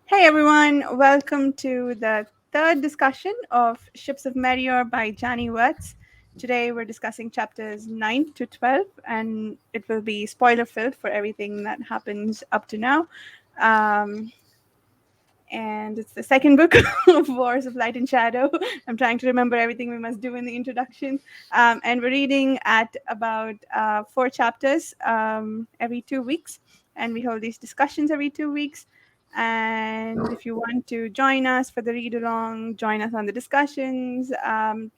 Hey everyone, welcome to the third discussion of Ships of Merior by Janny Wurts. Today we're discussing chapters 9 to 12, and it will be spoiler filled for everything that happens up to now. And it's the second book of Wars of Light and Shadow. I'm trying to remember everything we must do in the introduction. And we're reading at about 4 chapters every 2 weeks. And we hold these discussions every 2 weeks. And if you want to join us for the read along, join us on the discussions,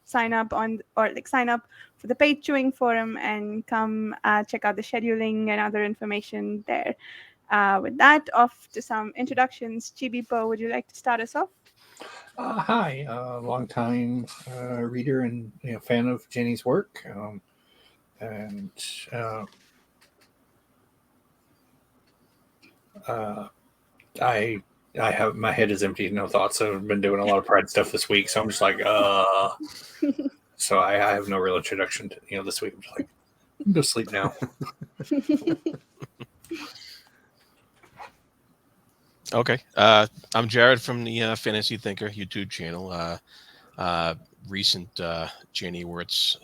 sign up for the Pagechewing forum and come check out the scheduling and other information there. With that, off to some introductions. Chibi-Po, would you like to start us off? Hi, long-time reader and fan of Janny's work, and I have my head is empty, no thoughts. I've been doing a lot of Pride stuff this week, so I'm just like, so I have no real introduction to this week. I'm just like, I'm go sleep now. Okay. I'm Jared from the Fantasy Thinker YouTube channel. Recent Janny Wurts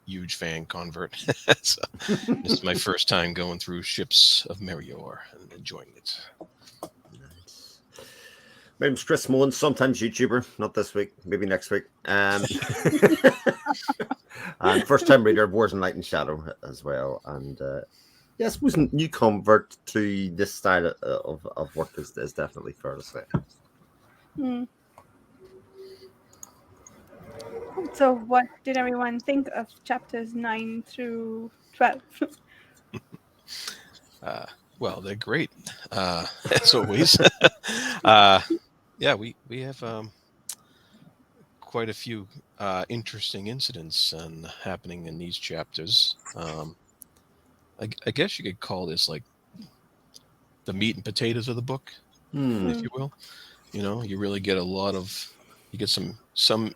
huge fan convert. So this is my first time going through Ships of Merior and enjoying it. Nice. My name's Chris Mullins, sometimes YouTuber, not this week, maybe next week. And first time reader of Wars and Light and Shadow as well. And yeah, I suppose new convert to this style of work is definitely fair to say. So what did everyone think of chapters 9 through 12? Well, they're great, as always. Yeah, we have quite a few interesting incidents happening in these chapters. I guess you could call this like the meat and potatoes of the book, if you will. You really get you get some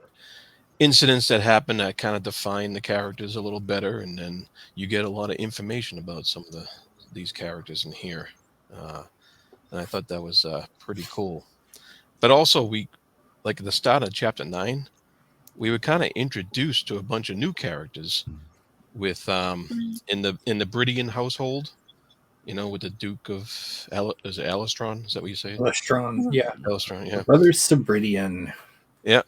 incidents that happen that kind of define the characters a little better, and then you get a lot of information about some of these characters in here. And I thought that was pretty cool. But also, like at the start of chapter 9, we were kind of introduced to a bunch of new characters with in the Bridian household, with the Duke of is it Alistron? Is that what you say? Alistron, yeah. Alistron, yeah. Brothers Sabridian. Yeah,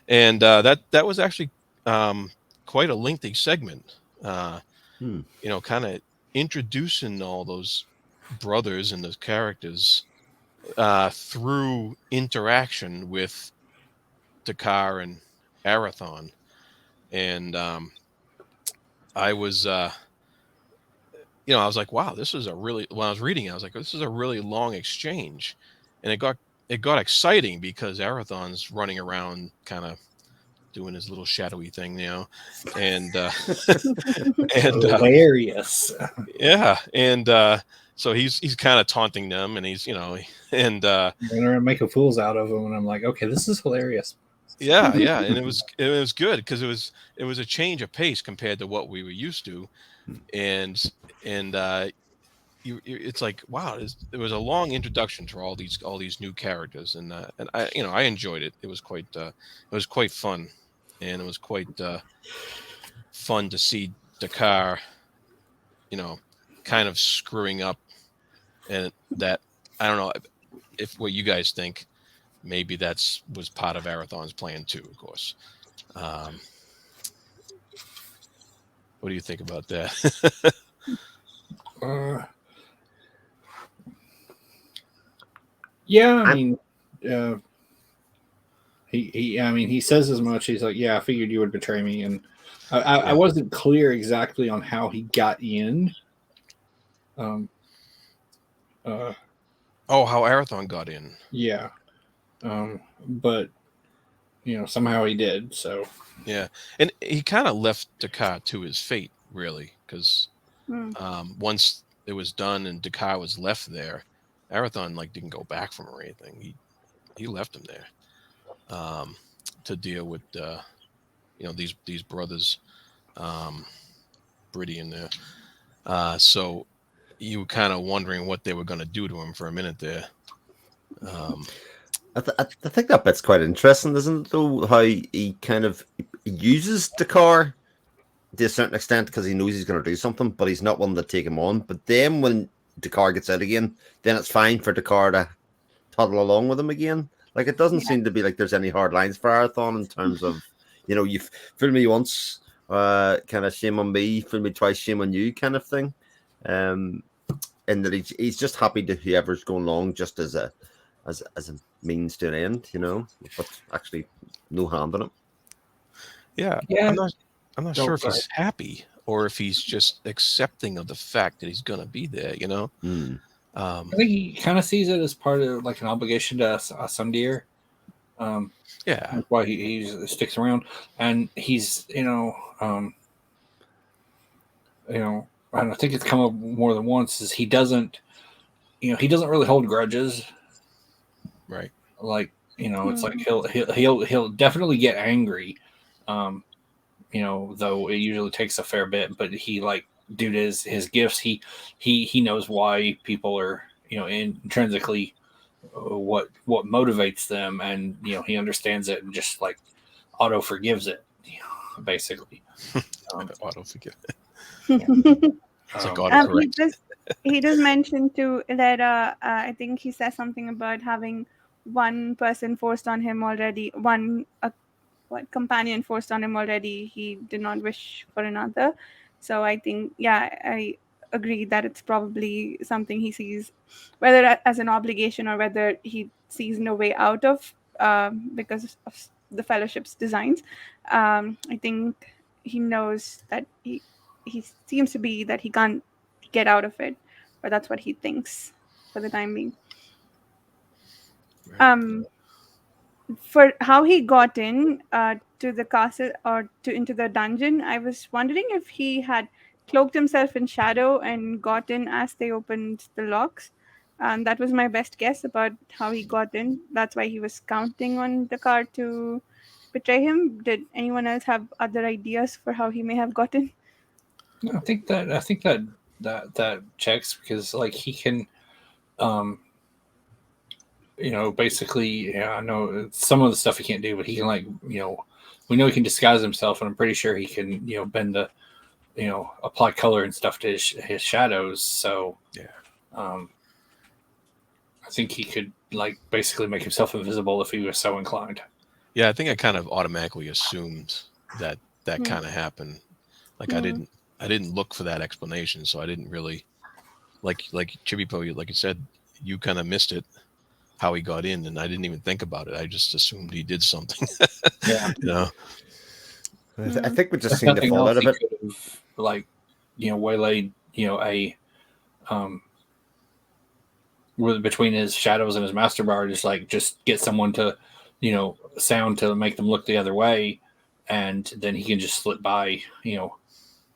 and that was actually quite a lengthy segment. Kind of introducing all those brothers and those characters through interaction with Dakar and Arathon. And I was I was like, wow, this is when I was reading it, I was like, this is a really long exchange. And it got exciting because Arathon's running around kind of doing his little shadowy thing, and Hilarious. Yeah. And so he's kind of taunting them, and he's, and making fools out of them. And I'm like, okay, this is hilarious. Yeah. And it was good because it was a change of pace compared to what we were used to. And it's like, wow, it was a long introduction to all these new characters, and I enjoyed it. It was quite fun, and it was quite fun to see Dakar, kind of screwing up, and that I don't know if what you guys think. Maybe was part of Arathon's plan too, of course. What do you think about that? Yeah, I mean, he says as much. He's like, yeah, I figured you would betray me, and I wasn't clear exactly on how he got in. How Arathon got in? Yeah, but somehow he did. So yeah, and he kind of left Dakar to his fate, really, because once it was done and Dakar was left there, Arathon didn't go back from or anything. He left him there to deal with these brothers, Bridian there. So you were kind of wondering what they were going to do to him for a minute there. I think that bit's quite interesting, isn't it? Though how he kind of uses the car to a certain extent because he knows he's going to do something, but he's not one to take him on. But then when the car gets out again, then it's fine for the car to toddle along with him again. Like it doesn't Yeah. seem to be like there's any hard lines for Arathon in terms of, you've fooled me once, kind of shame on me, fooled me twice, shame on you, kind of thing. And that he's just happy to whoever's going along just as a means to an end, but actually no hand on it. Yeah, Yeah. I'm not Go sure if for he's happy or if he's just accepting of the fact that he's gonna be there. I think he kind of sees it as part of like an obligation to some deer. Yeah, That's why he sticks around, and he's and I think it's come up more than once. Is he doesn't really hold grudges. right. Like it's like he'll definitely get angry. Though it usually takes a fair bit, but he like due to his gifts, he knows why people are intrinsically what motivates them, and he understands it and just like auto forgives it, basically. Auto forgive. he It's like Um, autocorrect. does mention to Ilera, I think he says something about having one person forced on him already, one companion forced on him already. He did not wish for another. So I think, I agree that it's probably something he sees, whether as an obligation or whether he sees no way out of, because of the fellowship's designs. I think he knows that he seems to be that he can't get out of it, but that's what he thinks for the time being. Right. For how he got in to the castle or into the dungeon, I was wondering if he had cloaked himself in shadow and got in as they opened the locks. That was my best guess about how he got in. That's why he was counting on the car to betray him. Did anyone else have other ideas for how he may have gotten? I think that checks because like he can, um, basically, I know some of the stuff he can't do, but he can like, we know he can disguise himself, and I'm pretty sure he can, bend the, apply color and stuff to his shadows. So, Yeah. I think he could like basically make himself invisible if he was so inclined. Yeah, I think I kind of automatically assumed that Hmm. kind of happened. Like I didn't look for that explanation, so I didn't really like Chibipo, like you said, you kind of missed it how he got in, and I didn't even think about it. I just assumed he did something. Yeah. I think we just If seen the nothing fallout else, of he it. could have like, waylaid, a between his shadows and his master bar, just get someone to, sound to make them look the other way, and then he can just slip by,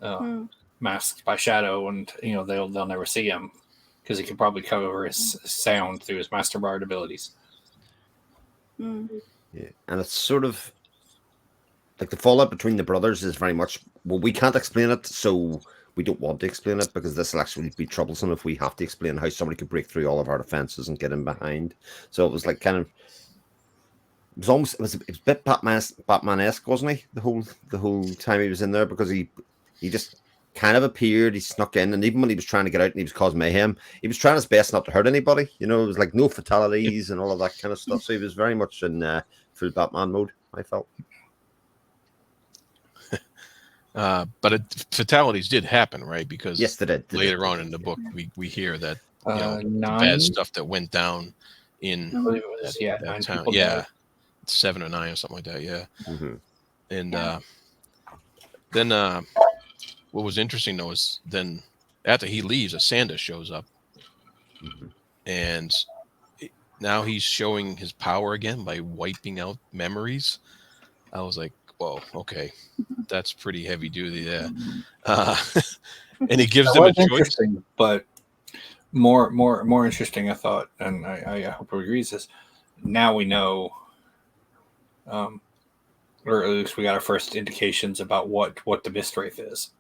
Hmm. masked by shadow, and they'll never see him because he can probably cover his sound through his master bard abilities. Hmm. Yeah. And it's sort of like the fallout between the brothers is very much, well, we can't explain it, so we don't want to explain it because this will actually be troublesome if we have to explain how somebody could break through all of our defenses and get in behind. So it was like kind of, it was a bit Batman-esque, wasn't he? The whole time he was in there, because he just kind of appeared, he snuck in, and even when he was trying to get out and he was causing mayhem, he was trying his best not to hurt anybody. It was like no fatalities and all of that kind of stuff. So he was very much in full Batman mode, I felt. But fatalities did happen, right? Because Yes, they did. later on in the book, we hear that the 9. bad stuff that went down in I believe it was that 9 town. people Yeah, died. 7 or 9 or something like that. Yeah, Mm-hmm. and Yeah. then what was interesting though is then after he leaves, a Sanda shows up, Mm-hmm. and now he's showing his power again by wiping out memories. I was like, whoa, okay, that's pretty heavy duty there. And he gives That them a was choice. interesting, but more interesting, I thought, and I hope he agrees this. Now we know, or at least we got our first indications about what the Mistwraith is.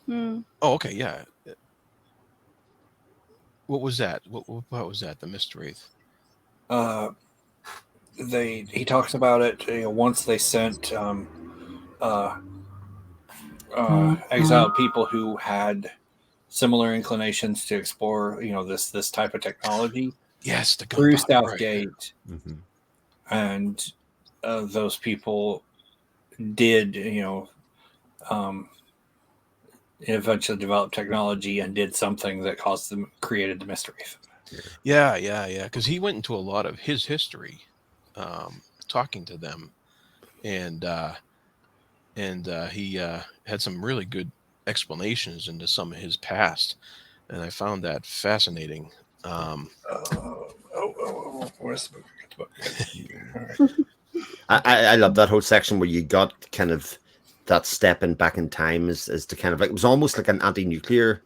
Hmm. Oh, okay, yeah. What was that? What was that? The Mist Wraith. Uh, he talks about it. Once they sent uh, exiled people who had similar inclinations to explore, this type of technology Yes, the through gunpowder. Right. Southgate, Mm-hmm. and those people did, um, eventually develop technology and did something that created the mystery. Yeah. Because he went into a lot of his history, talking to them, and he had some really good explanations into some of his past, and I found that fascinating. Where's the book? Get the book. All right. I love that whole section where you got kind of that stepping back in time as to kind of like, it was almost like an anti-nuclear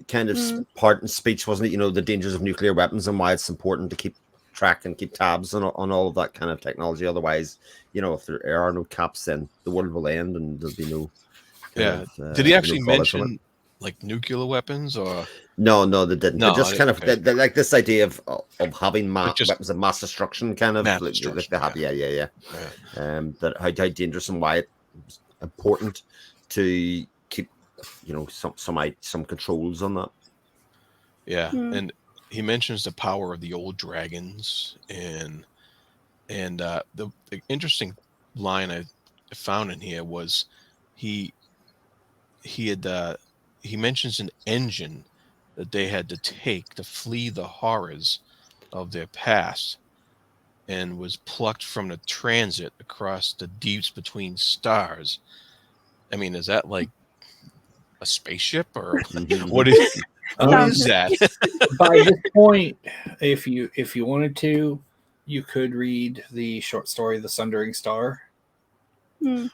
kind of part and speech, wasn't it? The dangers of nuclear weapons and why it's important to keep track and keep tabs on all of that kind of technology. Otherwise, if there are no caps, then the world will end and there'll be no Yeah. Did he actually no fallout from it. mention like nuclear weapons or? No, they didn't. No, But just kind of okay. like this idea of having just weapons of mass destruction, kind of mass like destruction, they have. Yeah. That how dangerous and why it's important to keep some controls on that. Yeah, and he mentions the power of the old dragons, and the interesting line I found in here was he mentions an engine that they had to take to flee the horrors of their past, and was plucked from the transit across the deeps between stars. I mean, is that like a spaceship or what is that? By this point, if you wanted to, you could read the short story "The Sundering Star."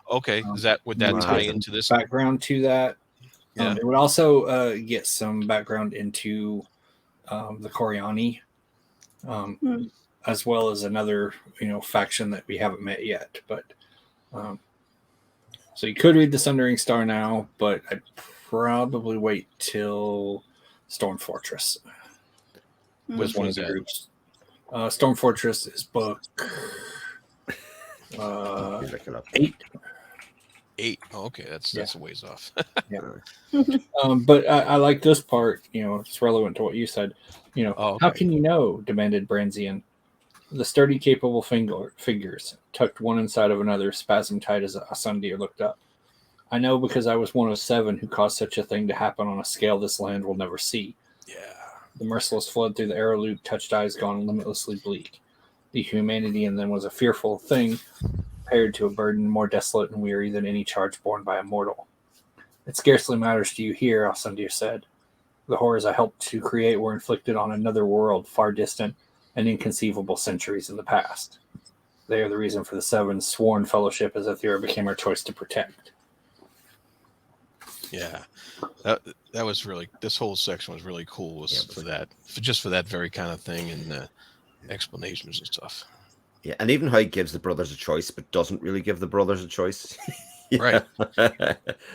Okay, would that tie into this background to that? Yeah. It would also get some background into the Coriani, as well as another faction that we haven't met yet. But so you could read the Sundering Star now, but I'd probably wait till Storm Fortress. Which one of the groups. Storm Fortress is book 8. 8. Oh, okay, that's a ways off. Yeah. But I like this part. It's relevant to what you said. How can you know? Demanded Branzian. The sturdy, capable figures, tucked one inside of another, spasm tight as Asundir looked up. I know because I was one of 7 who caused such a thing to happen on a scale this land will never see. Yeah. The merciless flood through the arrow loop touched eyes gone limitlessly bleak. The humanity in them was a fearful thing, compared to a burden more desolate and weary than any charge borne by a mortal. It scarcely matters to you here, Asundir said. The horrors I helped to create were inflicted on another world, far distant and inconceivable centuries in the past. They are the reason for the 7's sworn fellowship as Aethera became our choice to protect. Yeah, that was really, this whole section was really cool for that very kind of thing, and explanations and stuff. Yeah, and even how he gives the brothers a choice, but doesn't really give the brothers a choice. Right.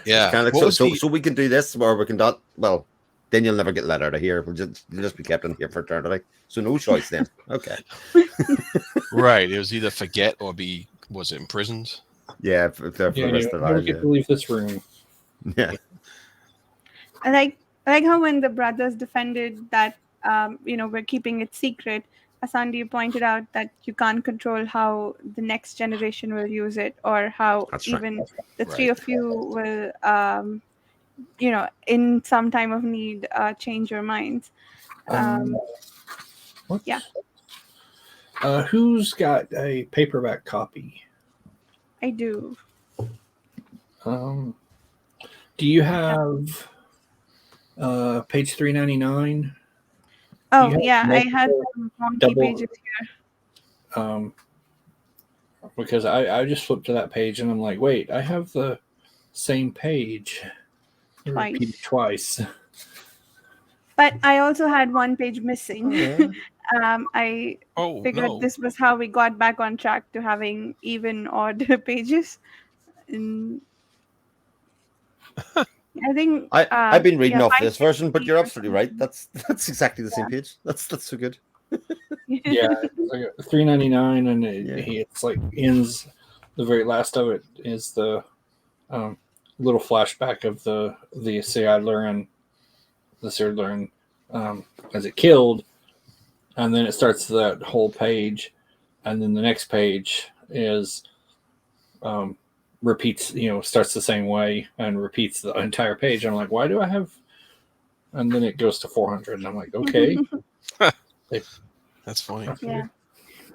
Yeah. Kind of like, so we can do this, or we can not. Well, then you'll never get let out of here. You'll just be kept in here for eternity. So no choice then. Okay. Right. It was either forget or was it imprisoned? Yeah, for the rest of the lives. Get to leave this room. Yeah. I like how when the brothers defended that, we're keeping it secret, Asandi pointed out that you can't control how the next generation will use it, or how the 3 of you will, in some time of need, change your minds. Yeah. Who's got a paperback copy? I do. Do you have page 399? Oh, yeah, I had wonky pages here. Because I just flipped to that page and I'm like, wait, I have the same page repeated twice. But I also had one page missing. I figured this was how we got back on track to having even odd pages. I think I've been reading yeah, off this version, but 550 you're or absolutely right. something. That's exactly the same page. That's so good. Yeah, it's like $3.99, and Yeah. it's like ends. The very last of it is the um, little flashback of the Seidler as it killed, and then it starts that whole page, and then the next page is repeats, starts the same way and repeats the entire page. I'm like, why do I have? And then it goes to 400, and I'm like, okay. That's funny. Okay. Yeah,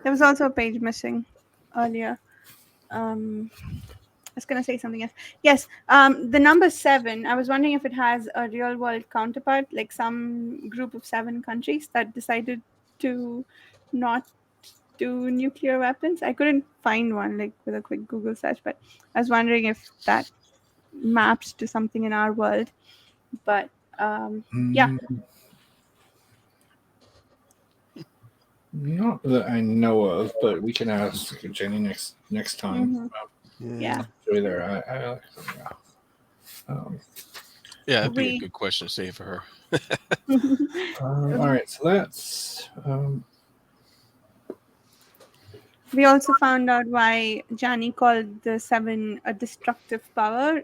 there was also a page missing earlier. I was gonna say something else. Yes, the number 7. I was wondering if it has a real world counterpart, like some group of 7 countries that decided to not do nuclear weapons. I couldn't find one like with a quick Google search, but I was wondering if that maps to something in our world. But yeah. Not that I know of, but we can ask Jenny next time. Yeah. Show there. Yeah, that'd be a We good question to save for her. All right, so that's we also found out why Janny called the 7 a destructive power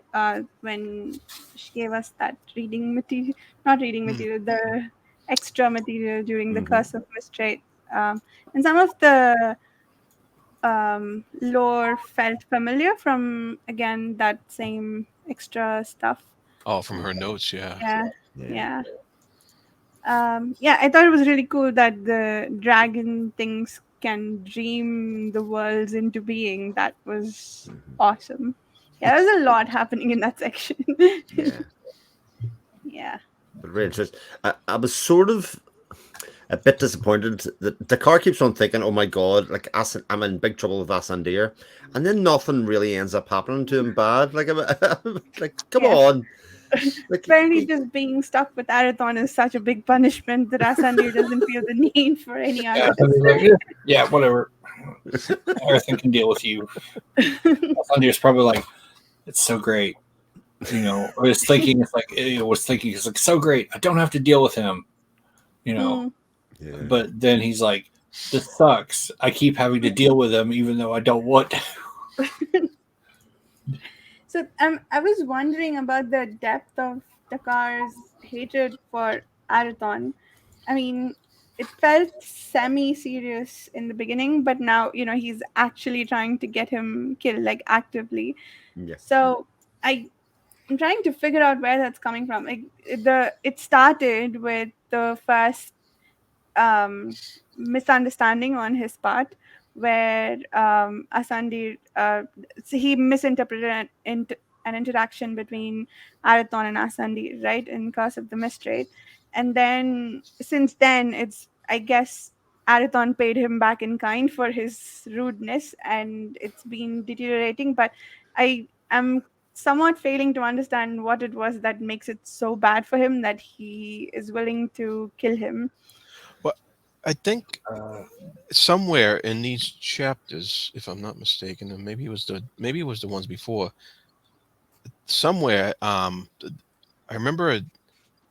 when she gave us that reading material, not reading material, the extra material during the Curse of Mistrait. And some of the lore felt familiar from, again, that same extra stuff. Oh, from her notes, yeah. Yeah. Yeah, I thought it was really cool that the dragon things can dream the worlds into being. That was awesome. Yeah, there's a lot happening in that section. Yeah. Yeah. But really interesting. I was sort of a bit disappointed that Dakar keeps on thinking, "Oh my god, like I'm in big trouble with Asandir," and then nothing really ends up happening to him bad. Like, like come Yeah. on, like Apparently, just being stuck with Arathon is such a big punishment that Asandir doesn't feel the need for any yeah, other. yeah, whatever. Everything can deal with you. Thunder's probably like, it's so great, Or it's thinking it's like so great. I don't have to deal with him, yeah. But then he's like, this sucks. I keep having to deal with him, even though I don't want to. So I was wondering about the depth of Dakar's hatred for Arathon. I mean, it felt semi-serious in the beginning, but now he's actually trying to get him killed, like actively. Yeah. So I'm trying to figure out where that's coming from. Like it started with the first misunderstanding on his part, where Asandi so he misinterpreted an interaction between Arathon and Asandi, right, in Curse of the Mistrait. And then since then, it's, I guess, Arathon paid him back in kind for his rudeness, and it's been deteriorating. But I am somewhat failing to understand what it was that makes it so bad for him that he is willing to kill him. Well, I think somewhere in these chapters, if I'm not mistaken, and maybe it was the ones before. Somewhere, I remember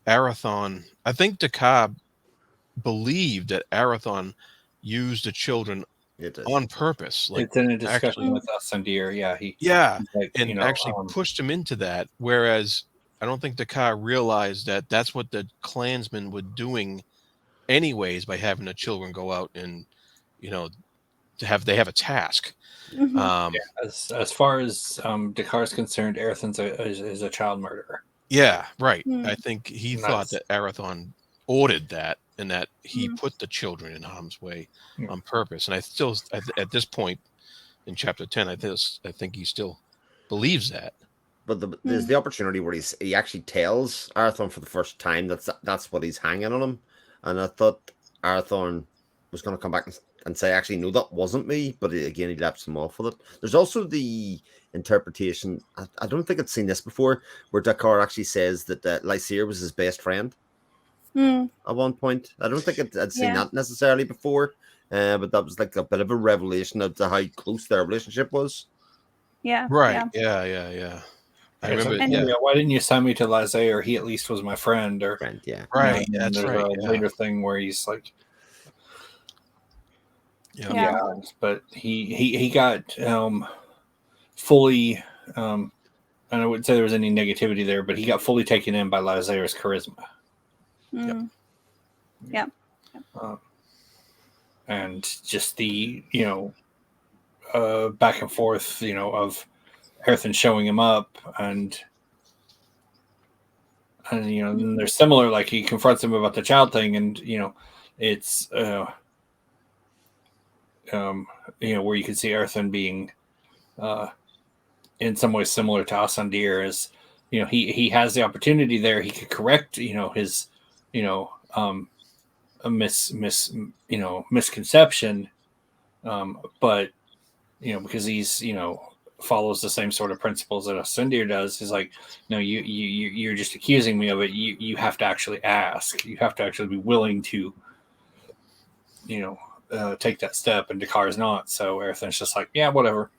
Arathon. I think Dakar believed that Arathon used the children on purpose. Like, it's in a discussion actually, with Asandir. Yeah, yeah, like, and actually pushed him into that. Whereas I don't think Dakar realized that that's what the clansmen were doing, anyways, by having the children go out and they have a task. as far as Dakar's concerned, Arathon's is a child murderer. Yeah, right. I think he thought that's- that Arathon ordered that, and that he put the children in harm's way on purpose. And I still, at this point in chapter 10, I think he still believes that. But there's the opportunity where he actually tells Arathorn for the first time that's what he's hanging on him, and I thought Arathorn was going to come back and say, actually, no, that wasn't me. But again, he laps him off with it. There's also the interpretation. I don't think I'd seen this before, where Dakar actually says that Lysair was his best friend at one point. I don't think I'd seen that necessarily before, but that was like a bit of a revelation of how close their relationship was. Yeah. Right. Yeah. I remember. And- Yeah, Why didn't you sign me to Lysae, or he at least was my friend, or Friend, yeah. right. and That's there's right. a later thing where he's like, Yeah. Yeah. but he got fully. And I wouldn't say there was any negativity there, but he got fully taken in by Lysae's charisma. Mm. Yeah. And just the back and forth of Earthen showing him up, and then they're similar, like he confronts him about the child thing, and it's where you can see Earthen being in some ways similar to Asandir, as he has the opportunity there, he could correct his a misconception, but because he's follows the same sort of principles that a Sundir does. He's like, no, you're just accusing me of it. You have to actually ask. You have to actually be willing to take that step, and Dakar's not. So Earthen's just like, yeah, whatever.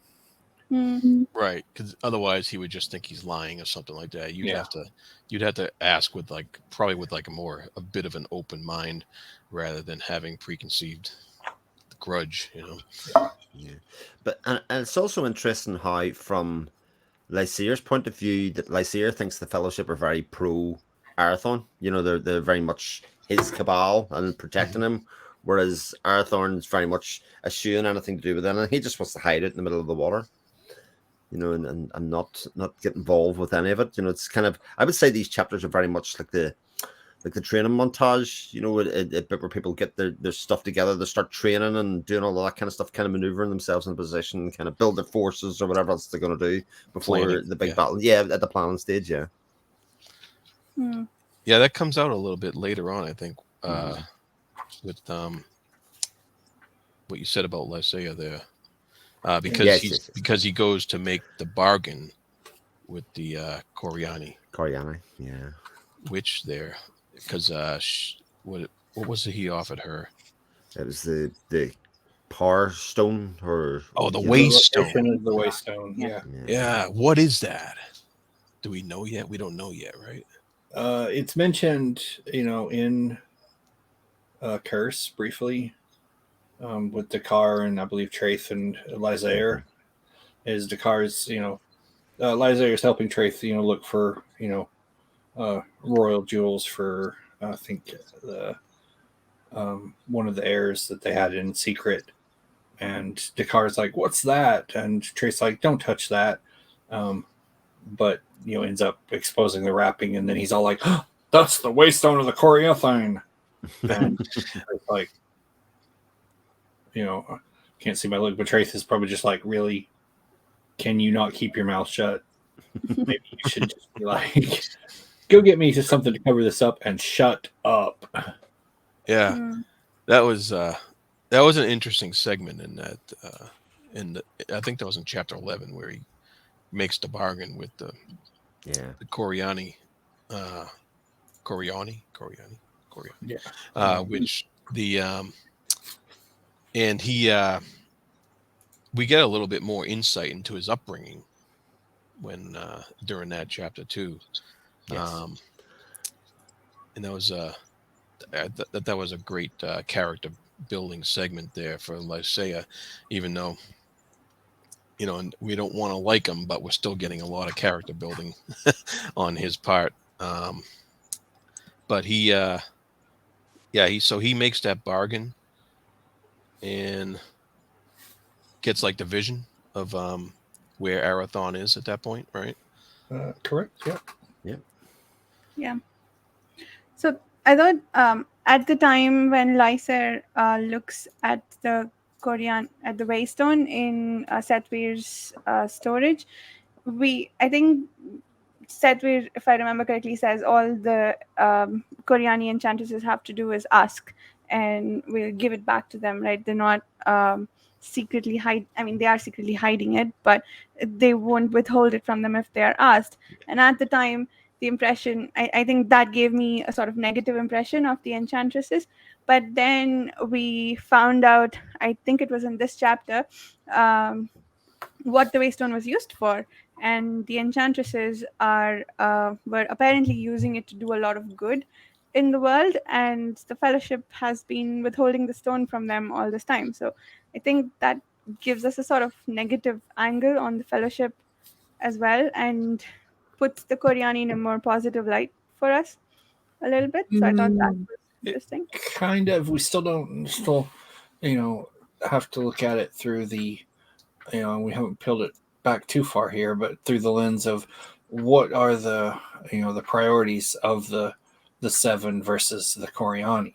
Mm. Right, because otherwise he would just think he's lying or something like that. You'd Yeah. have to ask with probably with a bit of an open mind, rather than having preconceived grudge. Yeah. But and it's also interesting how, from Lysae's point of view, that Lysae thinks the Fellowship are very pro Arathorn. They're very much his cabal and protecting him, whereas Arathorn's very much eschewing anything to do with it, and he just wants to hide it in the middle of the water. And not get involved with any of it. It's kind of, I would say these chapters are very much like the training montage, a bit where people get their stuff together, they start training and doing all of that kind of stuff, kind of maneuvering themselves in a position, kind of build their forces or whatever else they're going to do before Planning, the big yeah. battle. Yeah, at the planning stage, yeah. Mm. Yeah, that comes out a little bit later on, I think, with what you said about Lysaea there, because Yes. because he goes to make the bargain with the Coriani yeah. witch there, because what was it he offered her? It was the Power Stone, or The The Waystone. location is the Waystone. Yeah. Yeah, what is that? Do we know yet? We don't know yet, right? It's mentioned, in Curse briefly, with Dakar and I believe Traith and Lysaer. Is Dakar's, Lysaer is helping Traith, look for, royal jewels for, I think, the one of the heirs that they had in secret. And Dakar's like, "What's that?" And Traith's like, "Don't touch that." But ends up exposing the wrapping, and then he's all like, oh, "That's the Waystone of the Coriathine." And it's like, can't see my look, but Traith is probably just like, really, can you not keep your mouth shut? Maybe you should just be like, go get me to something to cover this up and shut up. Yeah, Mm. that was an interesting segment in that. I think that was in chapter 11 where he makes the bargain with the Coriani, Yeah. Which the and he we get a little bit more insight into his upbringing when during that chapter too. Yes. And that was that was a great character building segment there for Lysaea, even though and we don't want to like him, but we're still getting a lot of character building on his part. But he makes that bargain and gets the vision of where Arathon is at that point, right? Correct. Yeah. Yeah. So I thought at the time when Lysaer looks at the Waystone in Setvir's storage, I think Setvir, if I remember correctly, says all the Coriani enchantresses have to do is ask, and we'll give it back to them. Right? They're not secretly hide. I mean, they are secretly hiding it, but they won't withhold it from them if they are asked. And at the time, the impression, I think that gave me a sort of negative impression of the enchantresses. But then we found out, I think it was in this chapter, what the Waystone was used for. and the enchantresses were apparently using it to do a lot of good in the world, and the Fellowship has been withholding the stone from them all this time. So I think that gives us a sort of negative angle on the Fellowship as well, and puts the Koreani in a more positive light for us a little bit. So I thought that was It interesting. kind of. We still, have to look at it through the, we haven't peeled it back too far here, but through the lens of what are the, the priorities of the seven versus the Koreani.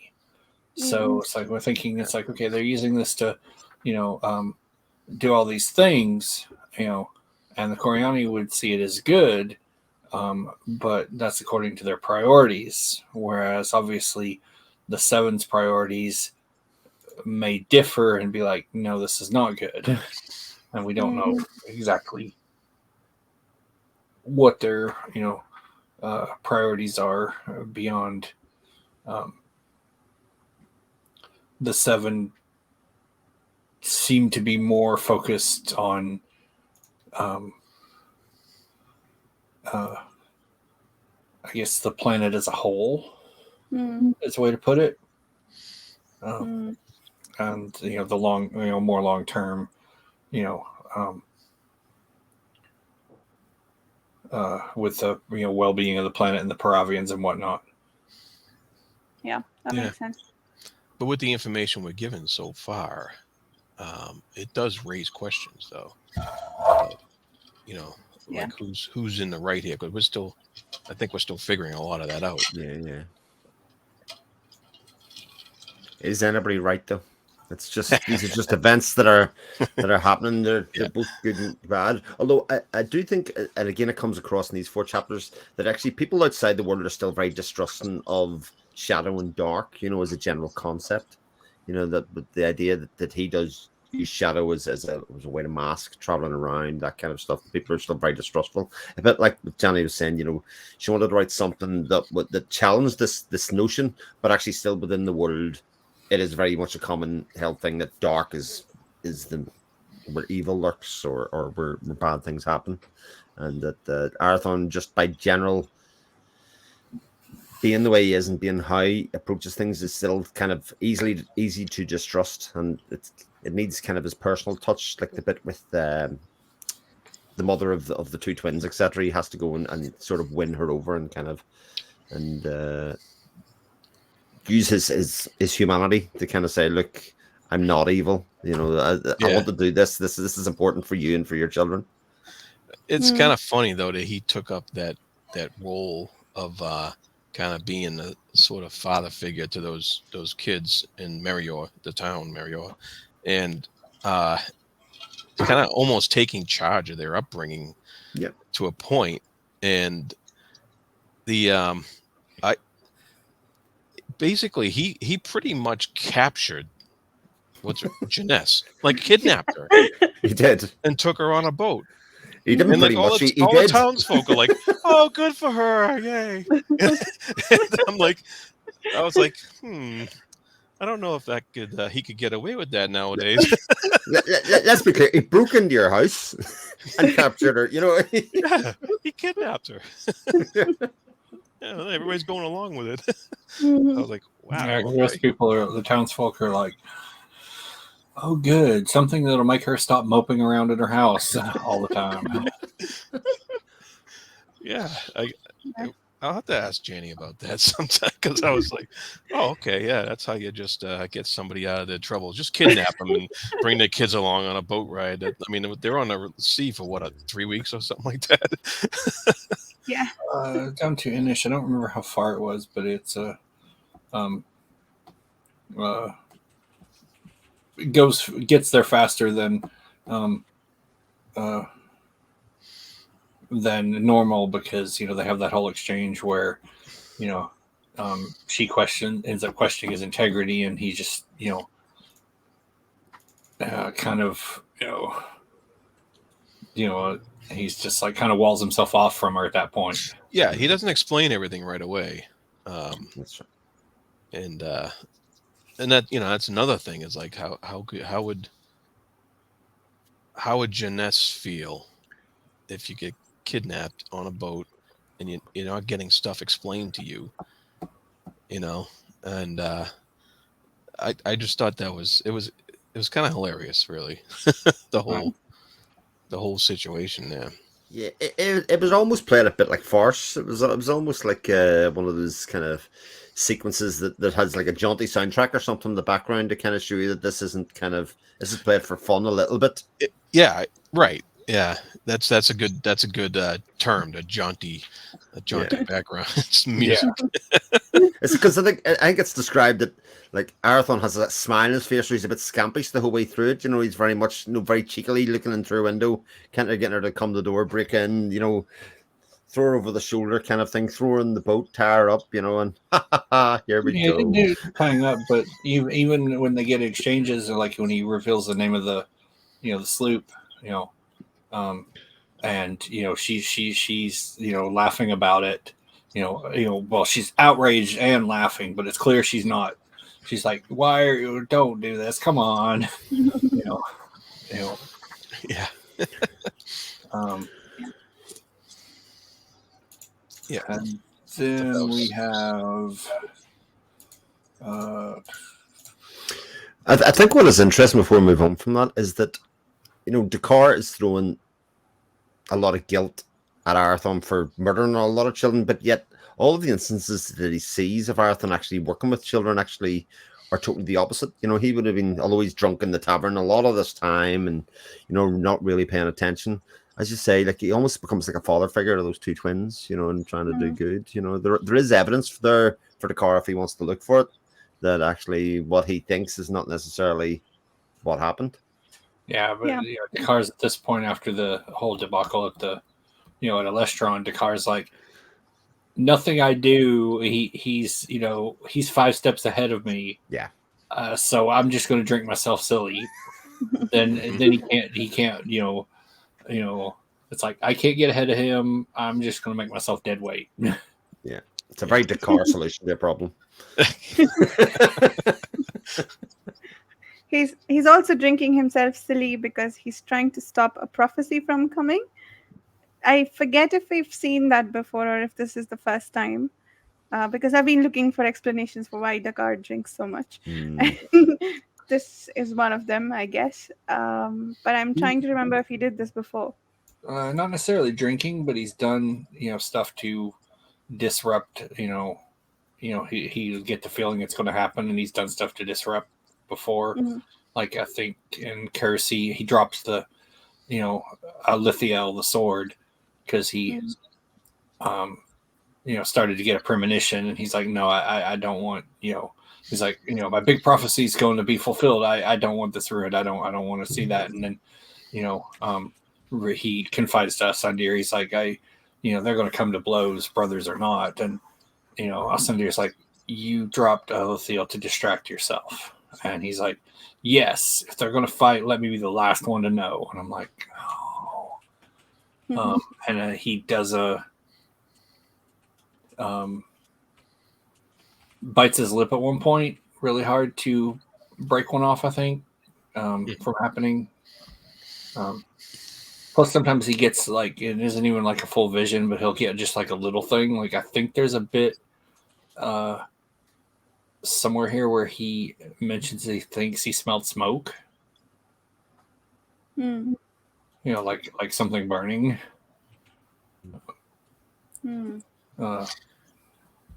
So it's like we're thinking, it's like, okay, they're using this to, do all these things, and the Koreani would see it as good, but that's according to their priorities. Whereas obviously the seven's priorities may differ and be like, no, this is not good. And we don't know exactly what their, priorities are beyond the seven seem to be more focused on I guess the planet as a whole is a way to put it. And the long, more long term, with the well being of the planet and the Paravians and whatnot. Yeah, that makes sense. But with the information we're given so far, it does raise questions, though. Like who's in the right here? Because I think we're still figuring a lot of that out. Yeah. Is anybody right though? It's just these are just events that are happening. They're both good and bad. Although I do think, and again, it comes across in these 4 chapters that actually people outside the world are still very distrusting of shadow and dark. As a general concept. That the idea that he does use shadow as a way to mask traveling around, that kind of stuff. People are still very distrustful. A bit like Janny was saying, she wanted to write something that challenged this notion, but actually still within the world. It is very much a common held thing that dark is where evil lurks or where bad things happen, and that Arathon, just by general being the way he is and being how he approaches things, is still kind of easy to distrust, and it needs kind of his personal touch, like the bit with the mother of the 2 twins, etc. He has to go and sort of win her over and kind of use his humanity to kind of say, look, I'm not evil. I want to do this. This is important for you and for your children. It's kind of funny though that he took up that role of kind of being a sort of father figure to those kids in Merior, the town Merior, and kind of almost taking charge of their upbringing to a point. And the basically he pretty much captured Janess, like kidnapped her. He did, and took her on a boat. He didn't and pretty like much. all the townsfolk are like, "Oh, good for her, yay!" And I'm like, I was like, I don't know if that could he could get away with that nowadays. Let's be clear. He broke into your house and captured her. Yeah, he kidnapped her. Everybody's going along with it. I was like, wow. Yeah, the rest of the townsfolk are like, oh, good. Something that'll make her stop moping around in her house all the time. Yeah. I'll have to ask Janny about that sometime, because I was like, oh, okay. Yeah, that's how you just get somebody out of their trouble. Just kidnap them and bring their kids along on a boat ride. I mean, they're on the sea for 3 weeks or something like that. Yeah. Down to Inish. I don't remember how far it was, but it's it gets there faster than normal, because they have that whole exchange where she ends up questioning his integrity, and he just kind of he's just like kind of walls himself off from her at that point. Yeah, he doesn't explain everything right away. That's right. And that that's another thing, is like how would Janess feel if you get kidnapped on a boat and you're not getting stuff explained to you, and I just thought it was kind of hilarious, really. the whole the whole situation there. Yeah, it was almost played a bit like farce. It was almost like one of those kind of sequences that has like a jaunty soundtrack or something in the background to kind of show you that this is played for fun a little bit. Yeah, right. Yeah, that's a good term, a jaunty background. It's music. It's because I think it's described that like Arathon has that smile on his face, where he's a bit scampish the whole way through it. He's very much very cheekily looking in through a window, kind of getting her to come to the door, break in, throw her over the shoulder kind of thing, throw her in the boat, tie her up, and here we go. Didn't do tying up, but even when they get exchanges, or like when he reveals the name of the sloop, and she's laughing about it, well, she's outraged and laughing, but it's clear she's not. She's like, don't do this, come on. Yeah. Yeah. And then we have I think what is interesting before we move on from that is that Dakar is throwing a lot of guilt at Arathon for murdering a lot of children, but yet all of the instances that he sees of Arathon actually working with children actually are totally the opposite. He would have been always drunk in the tavern a lot of this time and, not really paying attention. As you say, like he almost becomes like a father figure to those two twins, and trying to do good. There is evidence there for Dakar if he wants to look for it, that actually what he thinks is not necessarily what happened. Yeah, but Dakar's at this point after the whole debacle at the, at a restaurant. Dakar's like, nothing I do. He's 5 steps ahead of me. Yeah. So I'm just going to drink myself silly. then he can't. It's like I can't get ahead of him. I'm just going to make myself dead weight. Yeah, it's a very Dakar solution to a problem. He's also drinking himself silly because he's trying to stop a prophecy from coming. I forget if we've seen that before or if this is the first time, because I've been looking for explanations for why Dakar drinks so much. This is one of them, I guess. But I'm trying to remember if he did this before. Not necessarily drinking, but he's done stuff to disrupt. He get the feeling it's going to happen, and he's done stuff to disrupt before. Mm-hmm. Like I think in Kerosene, he drops the Lithiel, the sword, because he started to get a premonition, and he's like, no, I don't want he's like, my big prophecy is going to be fulfilled. I don't want this ruined. I don't want to see that. And then he confides to Asandir. He's like, they're going to come to blows, brothers or not. And Asandir's like, you dropped Lithiel to distract yourself. And he's like, yes, if they're going to fight, let me be the last one to know. And I'm like, oh. And he does bites his lip at one point really hard to break one off, I think, from happening. Plus, sometimes he gets like, it isn't even like a full vision, but he'll get just like a little thing. Like, I think there's a bit somewhere here where he mentions he thinks he smelled smoke. Like something burning.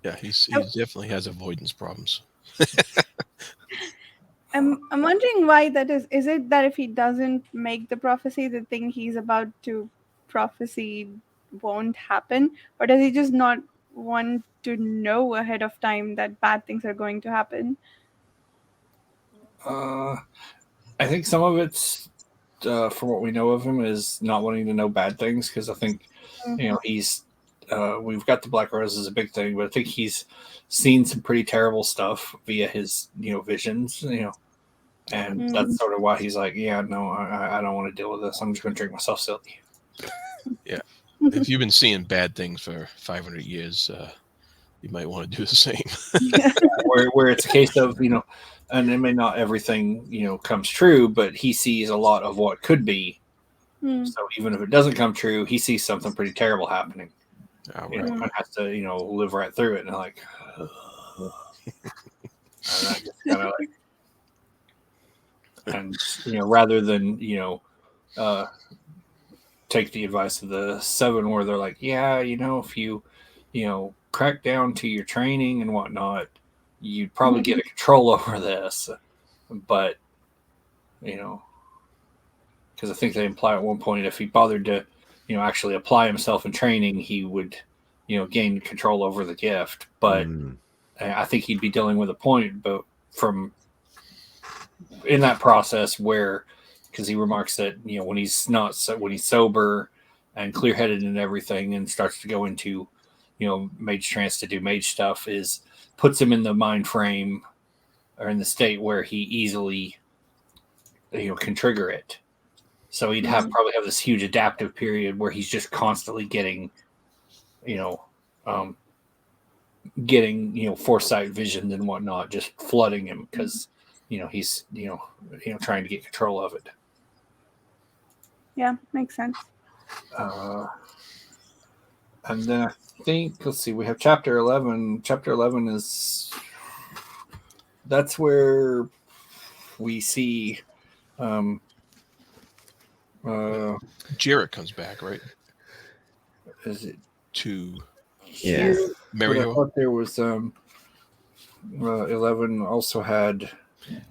Yeah, he definitely has avoidance problems. I'm wondering why that is. Is it that if he doesn't make the prophecy, the thing he's about to prophesy won't happen? Or does he just not want to know ahead of time that bad things are going to happen? I think some of it's, from what we know of him, is not wanting to know bad things, because I think, he's, we've got the Black Rose as a big thing, but I think he's seen some pretty terrible stuff via his, visions, and that's sort of why he's like, yeah, no, I don't want to deal with this. I'm just going to drink myself silly. Yeah. If you've been seeing bad things for 500 years, you might want to do the same. where it's a case of, and it may not everything, comes true, but he sees a lot of what could be, Hmm. So even if it doesn't come true, he sees something pretty terrible happening. Oh, You right. know, and has to live right through it, and like, and that just kind of like, and rather than take the advice of the seven, where they're like, yeah, if you crack down to your training and whatnot, you'd probably get a control over this. But because I think they imply at one point if he bothered to actually apply himself in training, he would gain control over the gift. But I think he'd be dealing with a point, but from in that process where, because he remarks that when he's not when he's sober and clear-headed and everything, and starts to go into mage trance to do mage stuff, is puts him in the mind frame or in the state where he easily can trigger it. So he'd probably have this huge adaptive period where he's just constantly getting foresight, vision, and whatnot, just flooding him because he's trying to get control of it. Yeah, makes sense. And then I think, let's see, we have chapter 11. Chapter 11 that's where we see Jarrett comes back, right? Is it To Yeah. Merior. I thought there was 11 also had,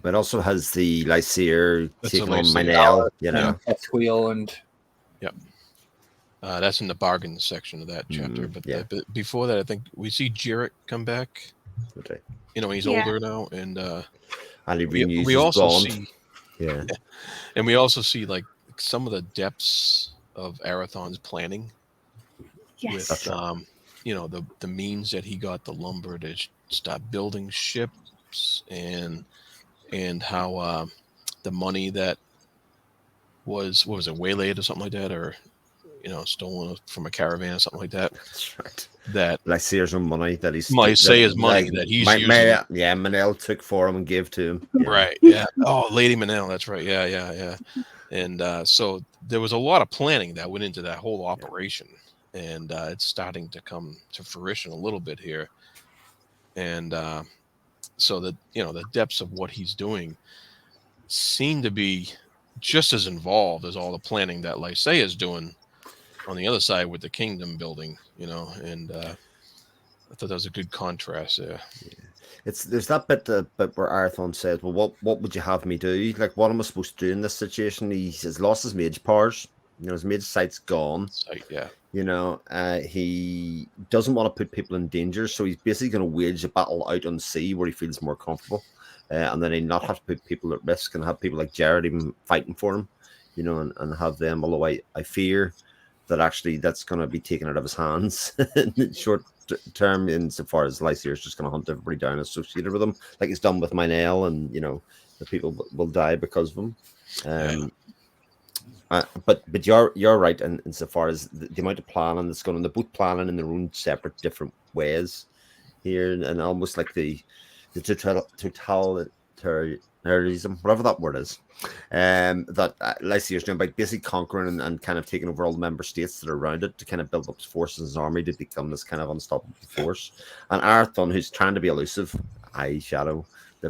but it also has the Lysair That's taking a on Lysair. Minel, Wheel and That's in the bargain section of that chapter. But before that, I think we see Jarrett come back. Okay. He's older now, and he renews we his also bond. see, and we also see like some of the depths of Arathon's planning. Yes. With the means that he got the lumber to start building ships, and how the money that was, what was it, waylaid or something like that, or stolen from a caravan or something like that. That's right. That Lysair's own money that he's Lysair's money that he's using. Manel took for him and gave to him. Right. Yeah. Oh, Lady Manel. That's right. Yeah. And so there was a lot of planning that went into that whole operation, and it's starting to come to fruition a little bit here. And so that the depths of what he's doing seem to be just as involved as all the planning that Lysair is doing on the other side with the kingdom building, and I thought that was a good contrast there. There's that bit where Arathon says, well, what would you have me do? Like, what am I supposed to do in this situation? He's lost his mage powers. His mage sight's gone. He doesn't want to put people in danger, so he's basically going to wage a battle out on sea where he feels more comfortable, and then he not have to put people at risk and have people like Jared even fighting for him, and have them. Although I fear that actually that's going to be taken out of his hands in the short term, insofar as Lysair is just going to hunt everybody down associated with him, like he's done with Minel, and the people will die because of him. But you're right insofar as the amount of planning that's going on. They're both planning in their own separate, different ways here, and almost like the totalitarianism, whatever that word is, that Lysair's doing by basically conquering and kind of taking over all the member states that are around it to kind of build up his forces and his army to become this kind of unstoppable force. And Arathon, who's trying to be elusive, live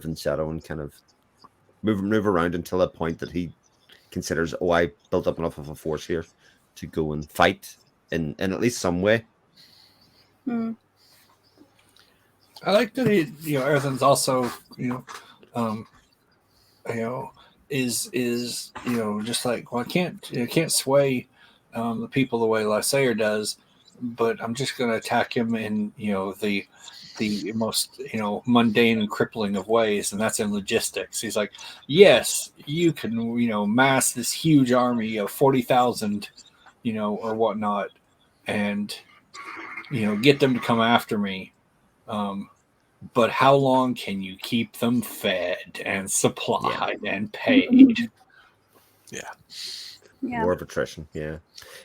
in shadow, and kind of move around until a point that he considers, I built up enough of a force here to go and fight in at least some way. I like that Arathon's also is just like, well, I can't sway the people the way Lysair does, but I'm just going to attack him in the most mundane and crippling of ways, and that's in logistics. He's like, yes, you can mass this huge army of 40,000 or whatnot, and get them to come after me, but how long can you keep them fed and supplied and paid? More of attrition.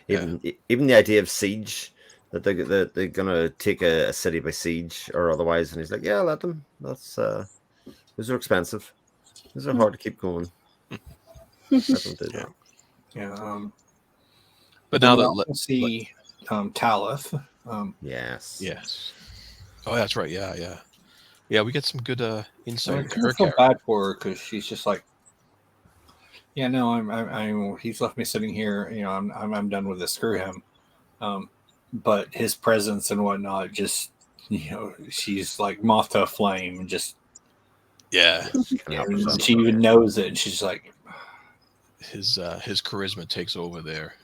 Even the idea of siege, that they're gonna take a city by siege or otherwise, and he's like, yeah, let them. That's those are expensive. Those are hard to keep going. Let them do that. But now we that also see Talith. Yes. yes, oh that's right, yeah, we get some good I insight into kind her of feel character. bad for her because she's just like, yeah, no, he's left me sitting here. I'm done with this. Screw him. But his presence and whatnot, just she's like moth to a flame, and just Yeah, Can't help herself. she even knows it. And she's like, his charisma takes over there,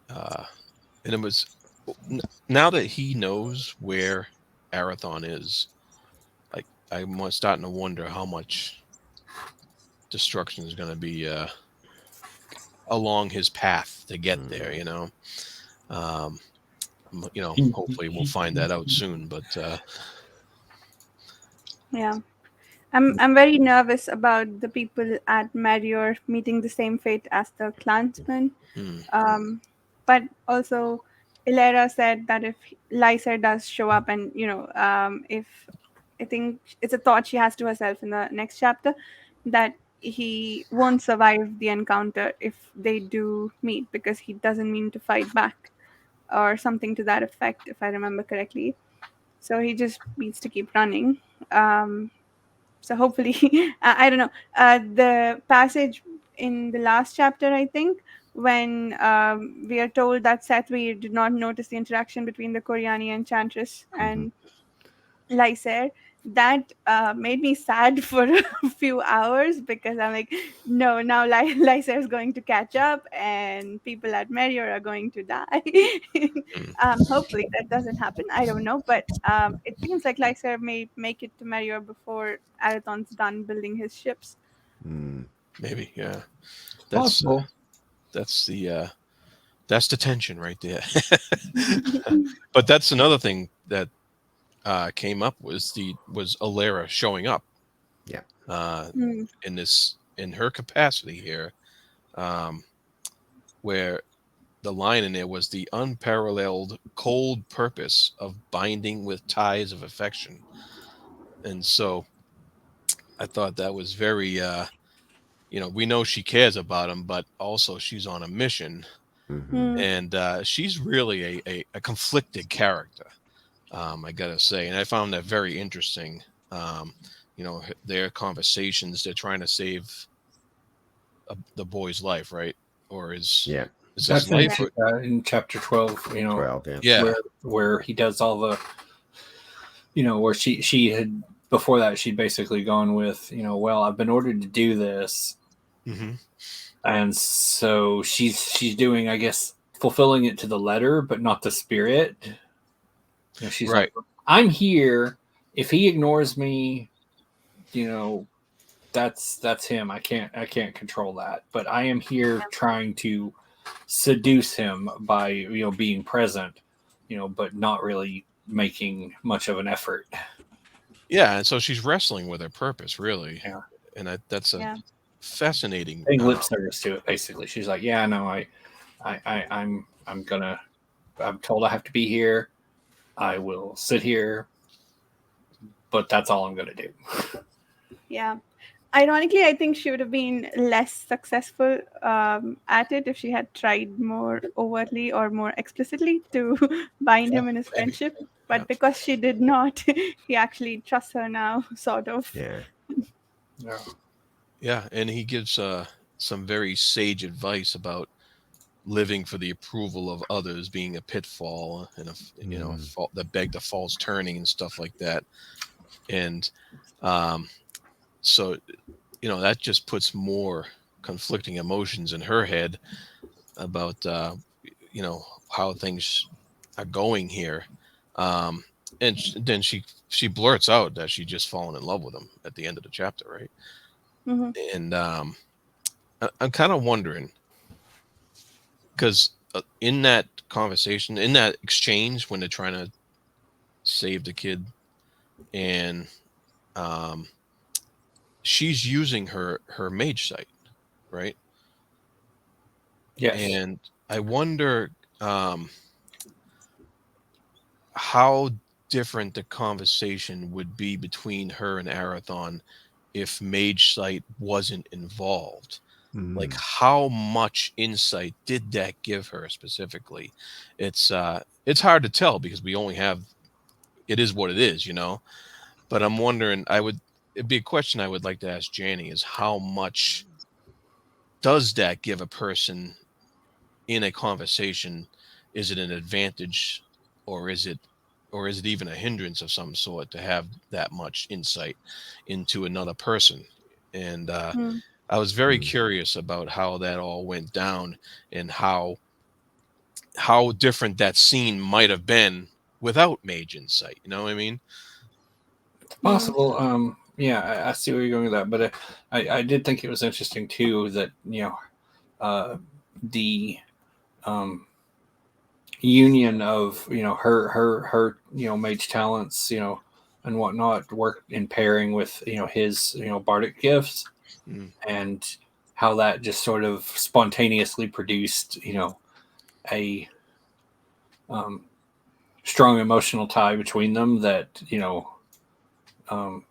and it was now that he knows where Arathon is, like I'm starting to wonder how much destruction is going to be along his path to get there. Um, hopefully we'll find that out soon. But Yeah. I'm very nervous about the people at Merior meeting the same fate as the clansmen. hmm, But also, Ilera said that if Lysa does show up, and if I think it's a thought she has to herself in the next chapter, that he won't survive the encounter if they do meet because he doesn't mean to fight back or something to that effect, if I remember correctly. So he just needs to keep running. So hopefully, I don't know. The passage in the last chapter, I think, when we are told that Sathvi did not notice the interaction between the Koreani enchantress and Lysair, that made me sad for a few hours because I'm like, no, now Lysair is going to catch up and people at Merior are going to die. hmm, Hopefully that doesn't happen. I don't know, but it seems like Lysair may make it to Merior before Arathon's done building his ships. maybe, yeah, that's possible. that's the tension right there. But that's another thing that came up was Alera showing up Yeah. Hmm. in her capacity here, um, where the line in there was the unparalleled cold purpose of binding with ties of affection. And so I thought that was very we know she cares about him, but also she's on a mission, Hmm. and she's really a conflicted character, I gotta say, and I found that very interesting. um, their conversations, they're trying to save the boy's life, right? Or Yeah. is his That's life, or, in chapter 12. 12, yeah. yeah. Where he does all the, where she had before that she'd basically gone with, well, I've been ordered to do this, Hmm. and so she's doing, I guess, fulfilling it to the letter, but not the spirit. She's Right. like, I'm here. If he ignores me, that's him. I can't control that. But I am here trying to seduce him by being present, but not really making much of an effort. Yeah, and so she's wrestling with her purpose, really, Yeah, and that's a Yeah. fascinating. paying lip service to it. Basically, she's like, yeah, no, I'm gonna. I'm told I have to be here. I will sit here, but that's all I'm gonna do. Yeah. Ironically, I think she would have been less successful at it if she had tried more overtly or more explicitly to bind him in his Maybe. friendship. Yeah. But because she did not, he actually trusts her now, sort of. Yeah. Yeah. Yeah, and he gives some very sage advice about living for the approval of others being a pitfall and a fault that begged a false turning and stuff like that. And um, so that just puts more conflicting emotions in her head about how things are going here. Um, and then she blurts out that she just fallen in love with him at the end of the chapter, right? Hmm. And I'm kind of wondering because in that conversation, in that exchange, when they're trying to save the kid, and um, she's using her mage sight, right? Yes. And I wonder how different the conversation would be between her and Arathon if mage sight wasn't involved. Like, how much insight did that give her specifically? It's hard to tell because we only have, it is what it is, you know. But I'm wondering, it'd be a question I would like to ask Janny, is how much does that give a person in a conversation? Is it an advantage, or is it even a hindrance of some sort to have that much insight into another person? And Mm. I was very curious about how that all went down, and how different that scene might have been without mage insight. You know what I mean? It's possible. Yeah, I see where you're going with that, but I did think it was interesting too that the union of her mage talents and whatnot worked in pairing with his bardic gifts, Mm. and how that just sort of spontaneously produced a strong emotional tie between them that um,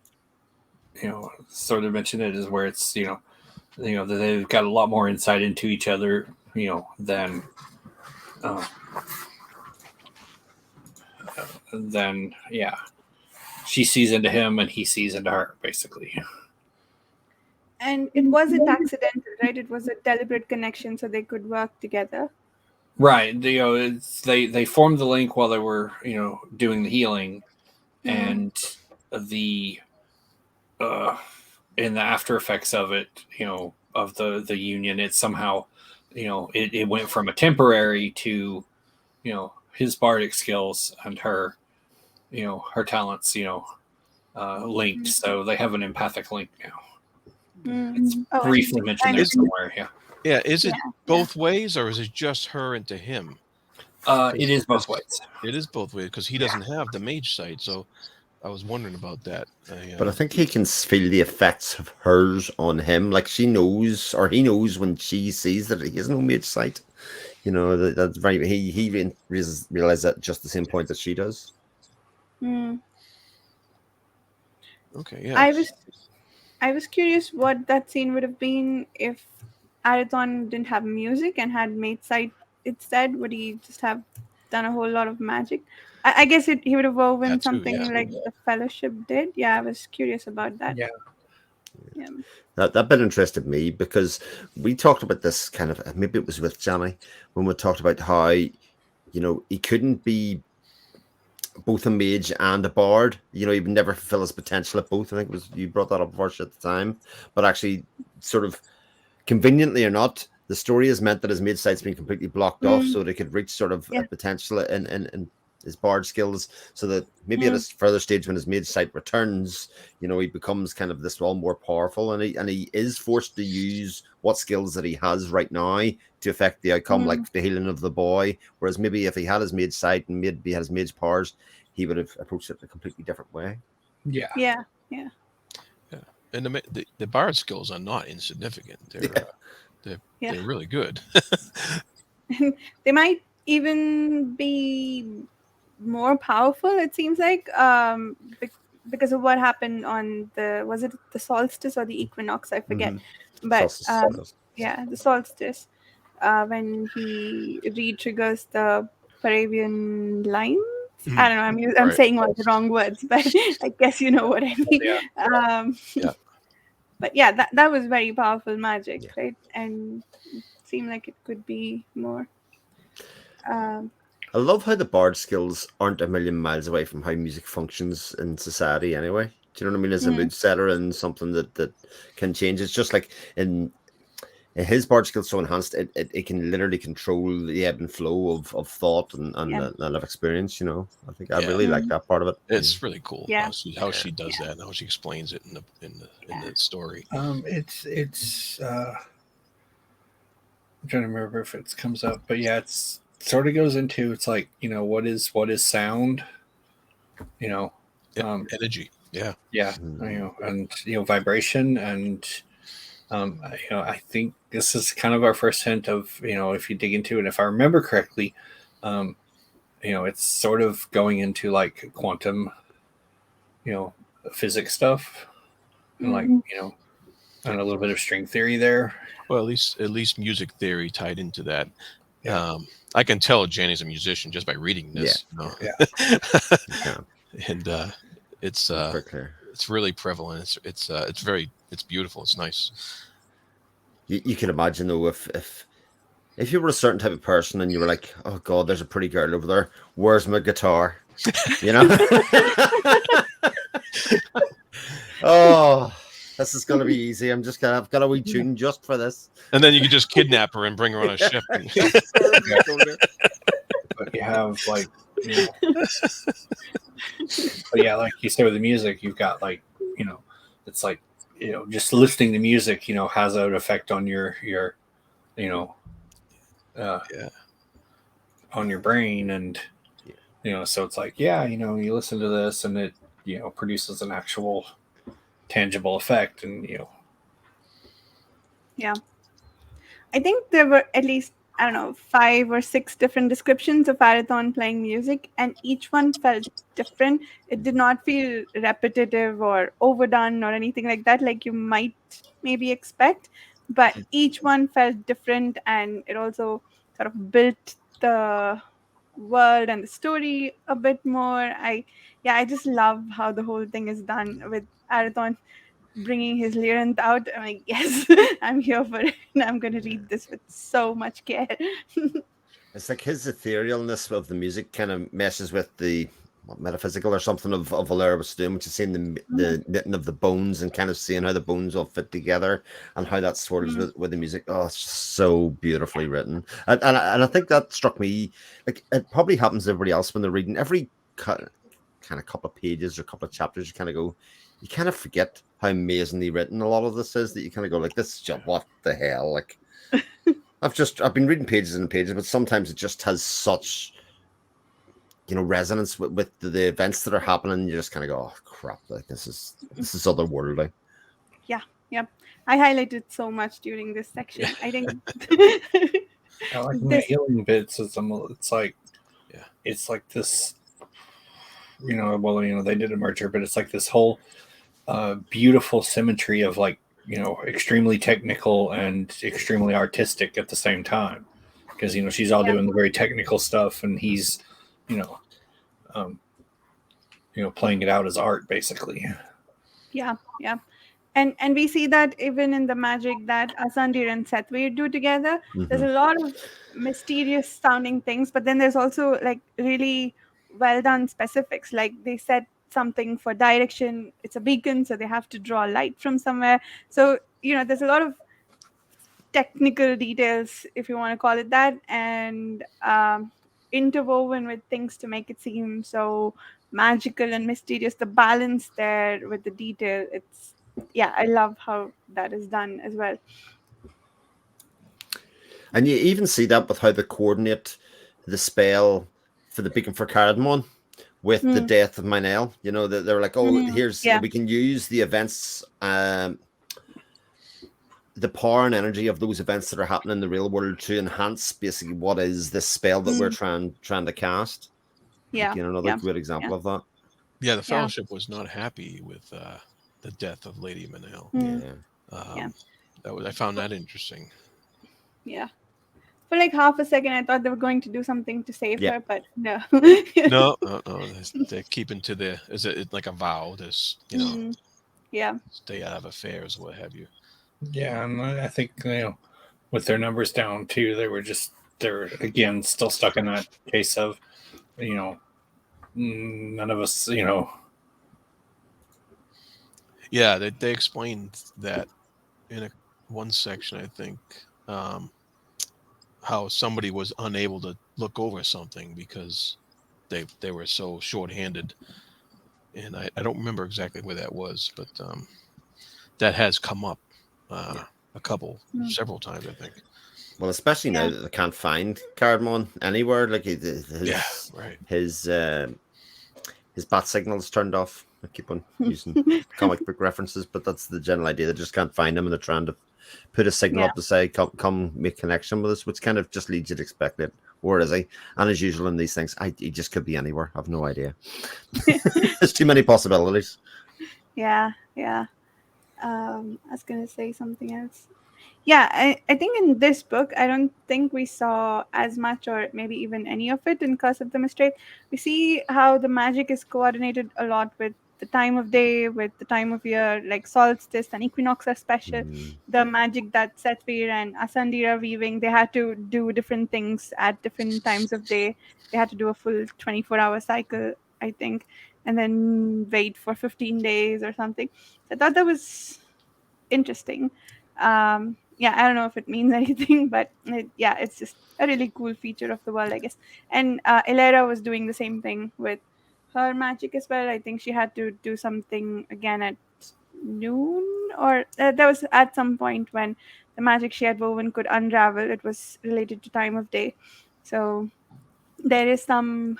sort of mentioned it is where it's that they've got a lot more insight into each other than um, yeah, she sees into him and he sees into her, basically. And it wasn't accidental, right? It was a deliberate connection so they could work together. Right. They formed the link while they were doing the healing, and the in the after effects of it, of the union, it somehow it went from a temporary to his bardic skills and her her talents linked, so they have an empathic link now. It's Oh, briefly mentioned there somewhere. Yeah, is it Yeah, both ways, or is it just her into him? It is both ways. It is both ways because he doesn't have the mage sight. So I was wondering about that. But I think he can feel the effects of hers on him. Like she knows, or he knows when she sees that he has no mage sight. You know, that's very. He realizes that just the same point that she does. Okay, yeah. I was curious what that scene would have been if Arathon didn't have music and had made sight instead. Would he just have done a whole lot of magic? I guess he would have woven That too, something yeah. like the Fellowship did. Yeah, I was curious about that. Yeah. Yeah. That bit interested me because we talked about this kind of, maybe it was with Janny, when we talked about how he couldn't be both a mage and a bard. He would never fulfill his potential at both. I think it was you brought that up first at the time, but actually, sort of conveniently or not, the story has meant that his mage sight's been completely blocked off, so they could reach sort of a potential in his bard skills, so that maybe at a further stage when his mage sight returns, he becomes kind of this all more powerful, and he is forced to use what skills that he has right now to affect the outcome, like the healing of the boy. Whereas maybe if he had his mage sight and maybe had his mage powers, he would have approached it a completely different way. Yeah. Yeah. Yeah. Yeah. And the bard skills are not insignificant. They're really good. They might even be more powerful, it seems like, because of what happened on was it the solstice or the equinox? I forget. But yeah, the solstice, when he re-triggers the Paravian lines. I don't know. I'm saying all the wrong words, but I guess you know what I mean. Yeah. But yeah, that was very powerful magic, right? And it seemed like it could be more. I love how the bard skills aren't a million miles away from how music functions in society anyway. Do you know what I mean? As a mood setter and something that can change. It's just like in his bard skills so enhanced, it can literally control the ebb and flow of thought and of experience, I think I really like that part of it. It's really cool. Yeah. How she does that and how she explains it in the story. It's I'm trying to remember if it comes up, but yeah, it's sort of goes into, it's like, what is sound, energy. Yeah. And vibration, and I think this is kind of our first hint of, if you dig into it, if I remember correctly, it's sort of going into like quantum, physics stuff, and like, and a little bit of string theory there. Well, at least music theory tied into that. Yeah. I can tell Janny's a musician just by reading this. Yeah. And it's Very clear. it's really prevalent. It's beautiful. It's nice. You can imagine though if you were a certain type of person and you were like, oh God, there's a pretty girl over there. Where's my guitar? You know? Oh, this is gonna be easy. I've got a wee tune just for this. And then you can just kidnap her and bring her on a ship. But you have like, but yeah, like you say with the music, you've got like, it's like, just listening to music, has an effect on your on your brain, and so it's like, you listen to this and it produces an actual tangible effect, and Yeah. I think there were at least, I don't know, 5 or 6 different descriptions of Arathon playing music, and each one felt different. It did not feel repetitive or overdone or anything like that, like you might maybe expect, but each one felt different, and it also sort of built the world and the story a bit more. I just love how the whole thing is done with Arathon bringing his Lyranth out. I'm like, yes, I'm here for it. And I'm going to read this with so much care. It's like his etherealness of the music kind of meshes with the metaphysical or something of Valera was doing, which is seeing the knitting of the bones and kind of seeing how the bones all fit together and how that swirls with the music. Oh, it's just so beautifully written. And I think that struck me, like it probably happens to everybody else when they're reading every kind of couple of pages or couple of chapters, you kind of forget how amazingly written a lot of this is, that you kind of go like, this is just, what the hell? Like I've been reading pages and pages, but sometimes it just has such, resonance with the events that are happening. You just kind of go, oh crap, like this is otherworldly. Yeah. I highlighted so much during this section. I think I like the healing bits. It's like this, they did a merger, but it's like this whole beautiful symmetry of like, extremely technical and extremely artistic at the same time, because she's all doing the very technical stuff and he's playing it out as art basically. Yeah. And we see that even in the magic that Asandir and Sethweir do together. There's a lot of mysterious sounding things, but then there's also like really well done specifics. Like they said something for direction, it's a beacon, so they have to draw light from somewhere. So there's a lot of technical details, if you want to call it that, and interwoven with things to make it seem so magical and mysterious. The balance there with the detail, I love how that is done as well. And you even see that with how they coordinate the spell for the beacon for Cardamon with the death of Minel. They're like, we can use the events, the power and energy of those events that are happening in the real world to enhance basically what is this spell that we're trying to cast. Yeah. Another good example of that. Yeah, the Fellowship was not happy with the death of Lady Manel. I found that interesting. Yeah. For like half a second, I thought they were going to do something to save her, but no. No. They're keeping to is it like a vow? This, stay out of affairs, what have you. Yeah, and I think with their numbers down too, they're again still stuck in that case of none of us Yeah, they explained that in one section, I think, how somebody was unable to look over something because they were so short-handed, and I don't remember exactly where that was, but that has come up several times, I think. Well, especially now that they can't find Cardamon anywhere, like his bat signal's turned off. I keep on using comic book references, but that's the general idea. They just can't find him, and they're trying to put a signal up to say, come make connection with us, which kind of just leads you to expect it. Where is he? And as usual in these things, he just could be anywhere. I have no idea. There's too many possibilities. Yeah. I was gonna say something else. Yeah, I think in this book, I don't think we saw as much or maybe even any of it in Curse of the Mistake. We see how the magic is coordinated a lot with the time of day, with the time of year, like solstice and equinox are special. Mm, The magic that Setvir and Asandi are weaving, they had to do different things at different times of day. They had to do a full 24-hour cycle, I think, and then wait for 15 days or something. So I thought that was interesting. Yeah, I don't know if it means anything, but yeah, it's just a really cool feature of the world, I guess. And Elera was doing the same thing with her magic as well. I think she had to do something again at noon, or there was at some point when the magic she had woven could unravel. It was related to time of day. So there is some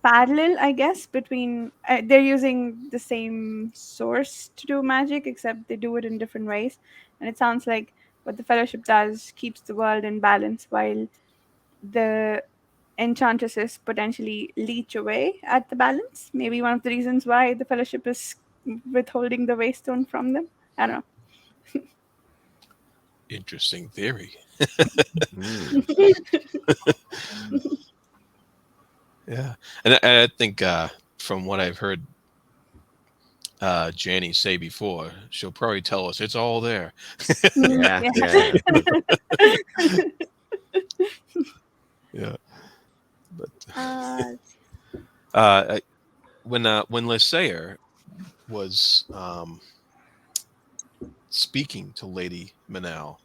parallel, I guess, between they're using the same source to do magic, except they do it in different ways. And it sounds like what the Fellowship does keeps the world in balance, while the enchantresses potentially leech away at the balance. Maybe one of the reasons why the Fellowship is withholding the Waystone from them. I don't Interesting theory. mm. Yeah, and I think from what I've heard Janny say before, she'll probably tell us it's all there. know. Yeah, Yeah. yeah. Yeah, but uh, uh, when Lysair was speaking to Lady Manal,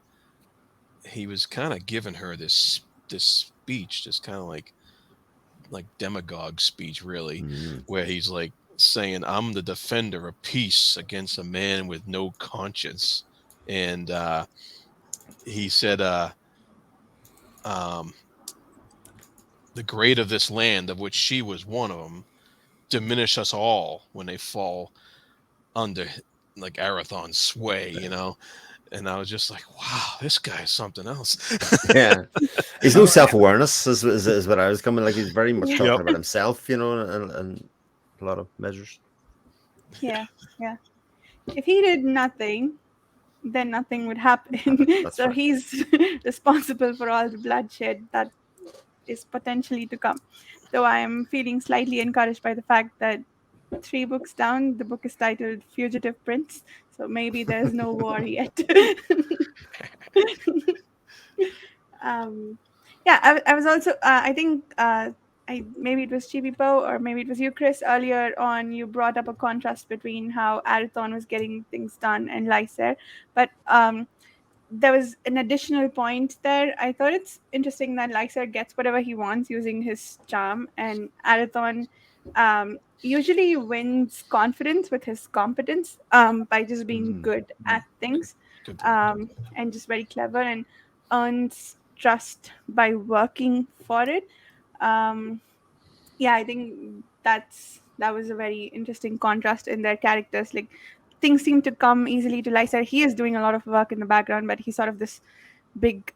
he was kind of giving her this speech, this kind of like demagogue speech, really, Mm, where he's like saying, "I'm the defender of peace against a man with no conscience," and he said, um, "The great of this land, of which she was one of them, diminish us all when they fall under like Arathon's sway," you know. And I was just like, "Wow, this guy's something else." yeah. He's no self awareness, is what I was coming. Like he's very much yeah. Yep. talking about himself, and a lot of measures. Yeah. Yeah. If he did nothing, then nothing would happen. That's So fair. he's responsible for all the bloodshed that is potentially to come. Though I am feeling slightly encouraged by the fact that 3 books down, the book is titled Fugitive Prince. So maybe there's no war yet. um, yeah, I was also, I think, maybe it was Chibipo or maybe it was you, Chris, earlier on. You brought up a contrast between how Arathon was getting things done and Lysair. But there was an additional point there. I thought it's interesting that Lysair gets whatever he wants using his charm, and Arathon usually wins confidence with his competence by just being Mm, good at things, Good point. and just very clever, and earns trust by working for it. Um, yeah, I think that was a very interesting contrast in their characters. Like things seem to come easily to Lysa. He is doing a lot of work in the background, but he's sort of this big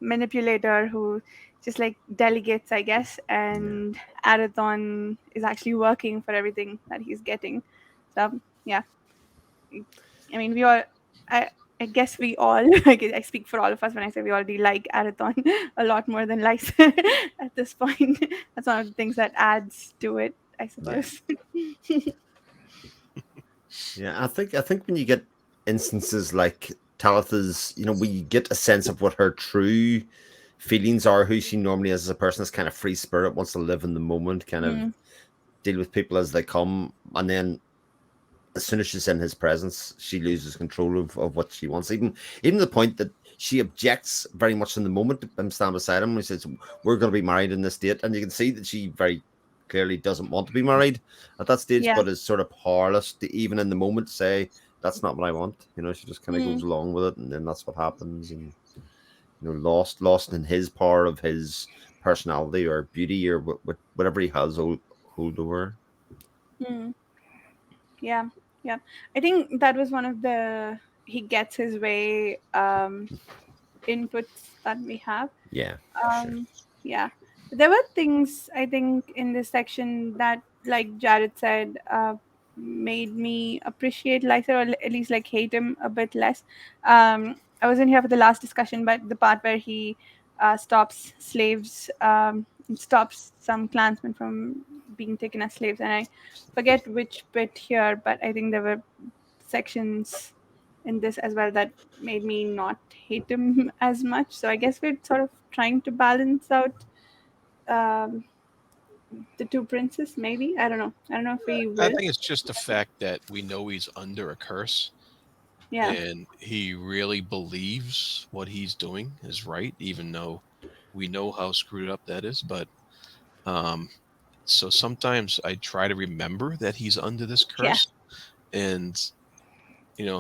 manipulator who just like delegates, I guess. yeah, And Arathon is actually working for everything that he's getting. So yeah, I mean, we all, I, I guess we all, I speak for all of us when I say we already like Arathon a lot more than Lysa at this point. That's one of the things that adds to it, I yeah, suppose. yeah. I think when you get instances like Talitha's, we get a sense of what her true feelings are, who she normally is as a person. Is kind of free spirit, wants to live in the moment, kind of Mm, deal with people as they come, and then as soon as she's in his presence, she loses control of what she wants. Even the point that she objects very much in the moment to him stand beside him. He says, "We're going to be married in this date," and you can see that she very clearly doesn't want to be married at that stage, yeah. but is sort of powerless to even in the moment say, "That's not what I want." She just kind of goes Mm, along with it, and then that's what happens. And lost in his power of his personality or beauty or whatever he has hold over. mm, yeah. Yeah. I think that was one of the he gets his way inputs that we have. Yeah, for sure. Yeah. There were things I think in this section that, like Jared said, made me appreciate Lysa, or at least like hate him a bit less. I wasn't here for the last discussion, but the part where he stops slaves, stops some clansmen from being taken as slaves, and I forget which bit here, but I think there were sections in this as well that made me not hate him as much. So I guess we're sort of trying to balance out um, the two princes. Maybe I don't know if we I will. think it's just the fact that we know he's under a curse, Yeah, and he really believes what he's doing is right, even though we know how screwed up that is. But um, so sometimes I try to remember that he's under this yeah, curse, and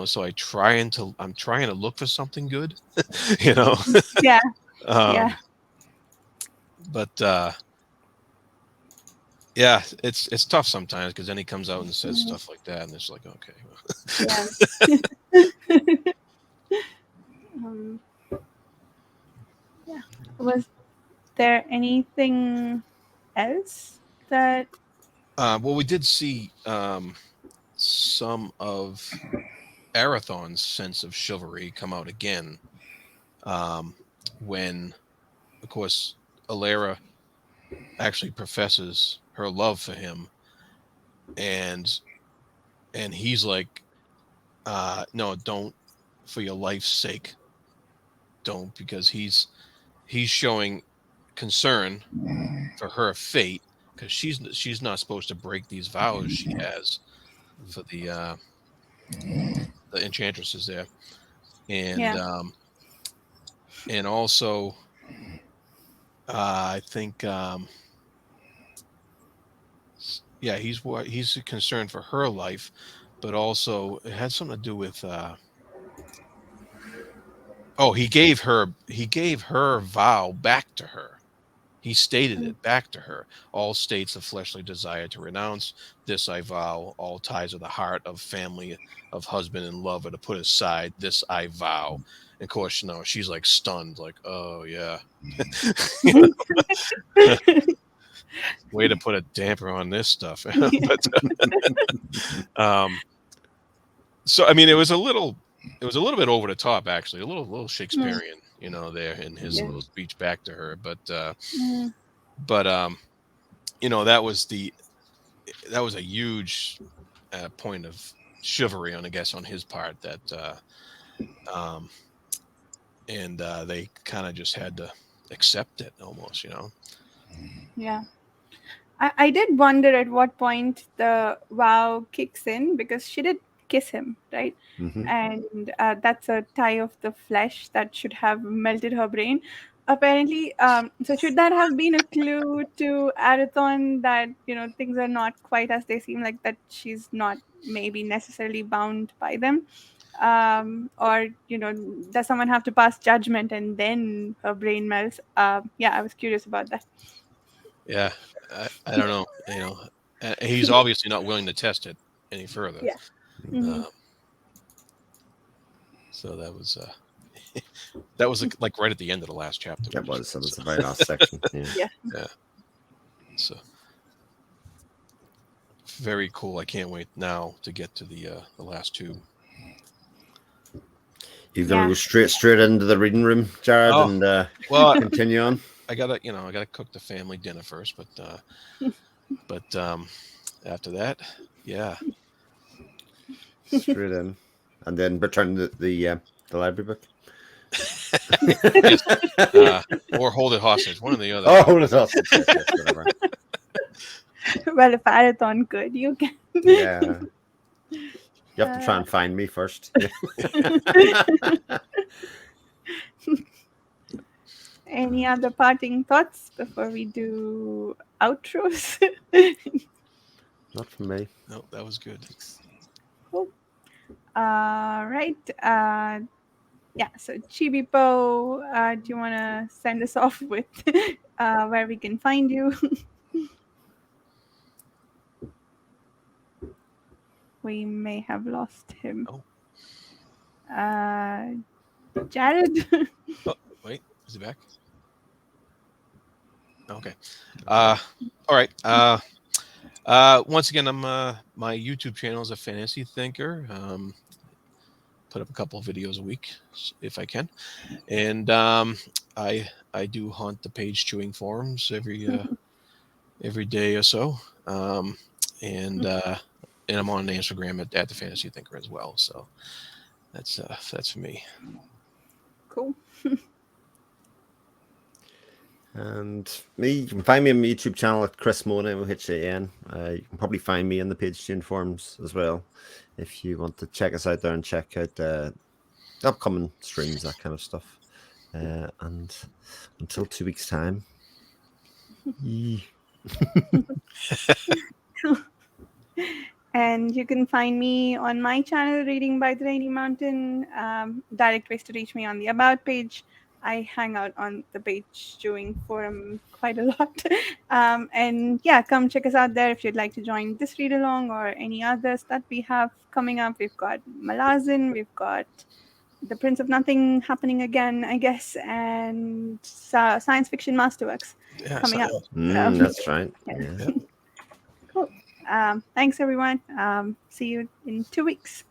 so I'm trying to look for something good, you know. yeah, yeah. um, but yeah, it's tough sometimes because then he comes out and says Mm, stuff like that, and it's like, okay, well, yeah. um, yeah. Was there anything else that? well, we did see some of Arathon's sense of chivalry come out again um, when, of course, Alara actually professes her love for him, and he's like, no, don't, for your life's sake, don't, because he's showing concern for her fate because she's not supposed to break these vows she has for the enchantresses there, and Yeah, also I think yeah, he's concerned for her life, but also it had something to do with oh, he gave her vow back to her. He stated mm, it back to her. All states of fleshly desire to renounce this I vow. All ties of the heart, of family, of husband and love are to put aside. This I vow. And of course, she's like stunned, like, oh yeah. Way to put a damper on this stuff. yeah, But um, so I mean, it was a little bit over the top, actually, a little mm, Shakespearean, there in his yeah, little speech back to her. But mm, but that was a huge point of chivalry on, I guess, on his part, that um, and they kind of just had to accept it almost. yeah. I did wonder at what point the vow kicks in because she did kiss him, right? Hmm. And that's a tie of the flesh that should have melted her brain. Apparently, so should that have been a clue to Arathon that things are not quite as they seem, like that she's not maybe necessarily bound by them, or does someone have to pass judgment and then her brain melts? Yeah, I was curious about that. Yeah, I don't know. He's obviously not willing to test it any further. Yeah. Hmm. Um, so that was like right at the end of the last chapter. That was So, the very last section. Yeah. Yeah. yeah. So very cool. I can't wait now to get to the last two. You're gonna Yeah. go straight into the reading room, Jared, Oh, and well, continue on. I gotta cook the family dinner first, but after that, yeah. Straight in, and then return the library book. Yes. Or hold it hostage, one or the other. Oh, hold it hostage. Yes, whatever. Well, if Arathon could, you can. Yeah, you have to try and find me first. Any other parting thoughts before we do outros? Not for me. No, that was good. Cool. Right. Yeah. So Chibipo, do you want to send us off with where we can find you? We may have lost him. Oh. Jared. Oh, wait, is he back? Okay. All right. Once again, I'm my YouTube channel is a fantasy thinker. Put up a couple of videos a week if I can, and I do haunt the Pagechewing forums every day or so, and I'm on Instagram at the Fantasy Thinker as well. So that's for me. Cool. And me, you can find me on my YouTube channel at Chris Mona, MOHAN. You can probably find me in the Pagechewing forums as well if you want to check us out there and check out upcoming streams, that kind of stuff. And until 2 weeks' time. And you can find me on my channel, Reading by the Rainy Mountain. Direct ways to reach me on the About page. I hang out on the Pagechewing forum quite a lot. And yeah, come check us out there if you'd like to join this read along or any others that we have coming up. We've got Malazan, we've got The Prince of Nothing happening again, I guess, and Science Fiction Masterworks coming up. That's right. Yeah. Cool. Thanks, everyone. See you in 2 weeks.